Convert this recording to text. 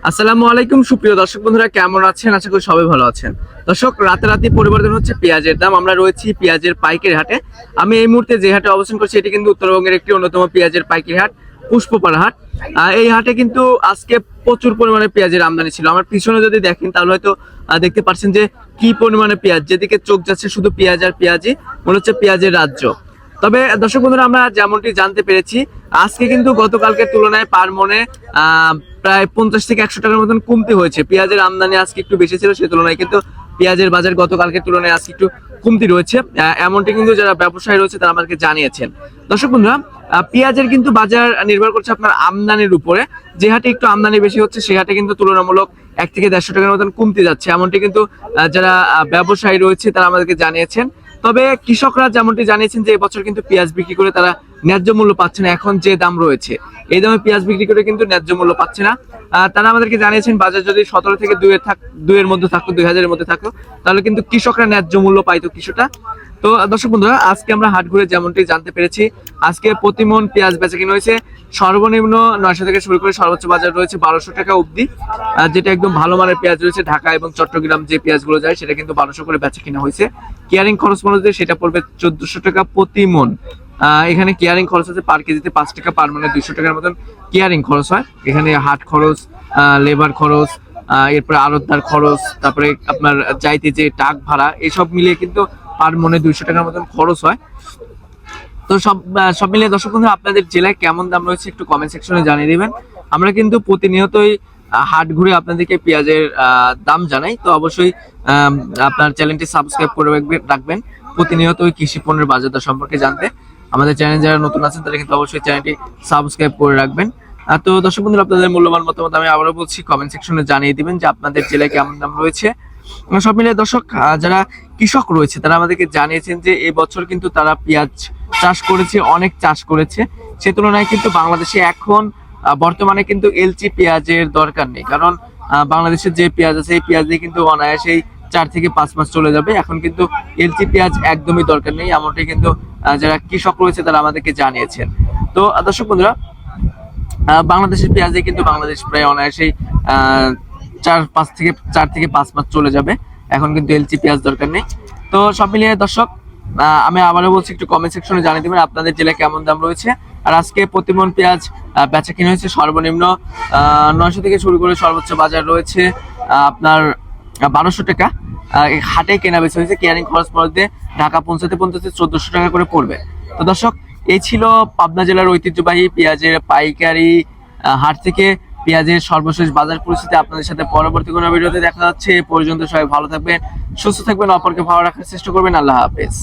আসসালামু আলাইকুম সুপ্রিয় দর্শক বন্ধুরা, কেমন আছেন? আশা করি সবাই ভালো আছেন। দর্শক, রাতারাতি পরিবর্তন হচ্ছে পেঁয়াজের দাম। আমরা রয়েছি পেঁয়াজের পাইকারি হাটে। আমি এই মুহূর্তে যে হাটে অবস্থান করছি এটি কিন্তু উত্তরবঙ্গের একটি অন্যতম পেঁয়াজের পাইকারি হাট, পুষ্পপাড়া হাট। এই হাটে কিন্তু আজকে প্রচুর পরিমাণে পেঁয়াজের আমদানি ছিল। আমার পিছনে যদি দেখেন তাহলে হয়তো দেখতে পাচ্ছেন যে কি পরিমাণে পেঁয়াজ, যেদিকে চোখ যাচ্ছে শুধু পেঁয়াজ আর পেঁয়াজই, মনে হচ্ছে পেঁয়াজের রাজ্য। তবে দর্শক বন্ধুরা, আমরা যেমনটি জানতে পেরেছি আজকে কিন্তু গতকালকের তুলনায় পার মনে প্রায় 50 থেকে 100 টাকার মতন কমতি হয়েছে। পেঁয়াজের আমদানি আজকে একটু বেশি ছিল, সে তুলনায় কিন্তু পেঁয়াজের বাজার গতকালকের তুলনায় আজকে একটু কমতি রয়েছে। এমনটি কিন্তু যারা ব্যবসায়ী রয়েছে তারা আমাদেরকে জানিয়েছেন। দর্শক বন্ধুরা, পেঁয়াজের কিন্তু বাজার নির্ভর করছে আপনার আমদানির উপরে। যে হাটে একটু আমদানি বেশি হচ্ছে সে হাটে কিন্তু তুলনামূলক 1 থেকে 150 টাকার মতন কমতি যাচ্ছে, এমনটি কিন্তু যারা ব্যবসায়ী রয়েছে তারা আমাদেরকে জানিয়েছেন। তবে কৃষকরা যেমনটি জানিয়েছেন যে এবছর কিন্তু পেঁয়াজ বিক্রি করে তারা ন্যায্য মূল্য পাচ্ছে না। এখন যে দাম রয়েছে এই দামে পেঁয়াজ বিক্রি করে কিন্তু ন্যায্য মূল্য পাচ্ছে না। তারা আমাদেরকে জানিয়েছেন বাজার যদি 17 থেকে 2 এর মধ্যে থাকতো, 2000 এর মধ্যে থাকতো, তাহলে কিন্তু কৃষকরা ন্যায্য মূল্য পাইতো কিছুটা। তো দর্শক বন্ধুরা, আজকে আমরা হাট ঘুরে যেমনটি জানতে পেরেছি আজকে প্রতি মন পেঁয়াজ বেচা কিনা হয়েছে সর্বনিম্ন 900 থেকে শুরু করে সর্বোচ্চ বাজার রয়েছে 1200 টাকা অবধি। যেটা একদম ভালো মানের পেঁয়াজ রয়েছে, ঢাকা এবং চট্টগ্রাম যে পেঁয়াজগুলো যায় সেটা কিন্তু 1200 করে বেচা কিনা হয়েছে। কেয়ারিং খরচ মনে সেটা পড়বে 1400 টাকা প্রতি মন। এখানে কেয়ারিং খরচ আছে পার কেজিতে 5 টাকা, পার মনে 200 টাকার মতন কেয়ারিং খরচ হয়। এখানে হাট খরচ, লেবার খরচ, এরপরে আড়তদার খরচ, তারপরে আপনার যাইতে যে টাক ভাড়া, এসব মিলিয়ে কিন্তু পার মনে 200 টাকার মতন খরচ হয়। তো সব মিলিয়ে দর্শক বন্ধু, আপনাদের জেলায় কেমন দাম রয়েছে একটু কমেন্ট সেকশনে জানিয়ে দিবেন। আমরা কিন্তু প্রতিনিয়তই হাট ঘুরে আপনাদেরকে পেঁয়াজের দাম জানাই। তো অবশ্যই আপনার চ্যানেলটি সাবস্ক্রাইব করে রাখবেন প্রতিনিয়ত কৃষি পণ্যের বাজার দর সম্পর্কে জানতে। আমাদের চ্যানেল যারা নতুন আছেন তারা কিন্তু অবশ্যই চ্যানেলটি সাবস্ক্রাইব করে রাখবেন। তো দর্শক বন্ধু, আপনাদের মূল্যবান মতামত আমি আবারও বলছি কমেন্ট সেকশনে জানিয়ে দিবেন যে আপনাদের জেলায় কেমন দাম রয়েছে। সব মিলিয়ে দর্শক, যারা কৃষক রয়েছে তারা আমাদেরকে জানিয়েছেন যে এবছর কিন্তু তারা পেঁয়াজ চাষ করেছে, অনেক চাষ করেছে। সে তুলনায় কিন্তু বাংলাদেশে এখন বর্তমানে কিন্তু এলচি পেঁয়াজের দরকার নেই, কারণ বাংলাদেশের যে পেঁয়াজ আছে এই পেঁয়াজ দিয়ে কিন্তু অনায়াসেই 4 থেকে 5 মাস চলে যাবে। এখন কিন্তু এলচি পেঁয়াজ একদমই দরকার নেই, এমনটাই কিন্তু যারা কৃষক রয়েছে তারা আমাদেরকে জানিয়েছেন। তো দর্শক বন্ধুরা, বাংলাদেশের পেঁয়াজে কিন্তু বাংলাদেশ প্রায় অনায়াসেই 4 থেকে 5 মাস চলে যাবে। এখন কিন্তু এলচি পেঁয়াজ দরকার নেই। তো সব মিলিয়ে দর্শক, আমি আবারও বলছি একটু কমেন্ট সেকশনে জানিয়ে দেবেন আপনাদের জেলায় কেমন দাম রয়েছে। আর আজকে প্রতিমন পেঁয়াজ বেচা কিনা হয়েছে সর্বনিম্ন 900 থেকে শুরু করে সর্বোচ্চ বাজার রয়েছে আপনার 1200 টাকা। হাটে কেনা বেচা হয়েছে কেয়ারিং খরচ পড়তে ঢাকা পৌঁছাতে 1400 টাকা করে পড়বে। তো দর্শক, এই ছিল পাবনা জেলার ঐতিহ্যবাহী পেঁয়াজের পাইকারি হাট থেকে পেঁয়াজের সর্বশেষ বাজার পরিস্থিতি। আপনাদের সাথে পরবর্তী কোনো ভিডিওতে দেখা যাচ্ছে। এ পর্যন্ত সবাই ভালো থাকবেন, সুস্থ থাকবেন, অপরকে ভালো রাখার চেষ্টা করবেন। আল্লাহ হাফেজ।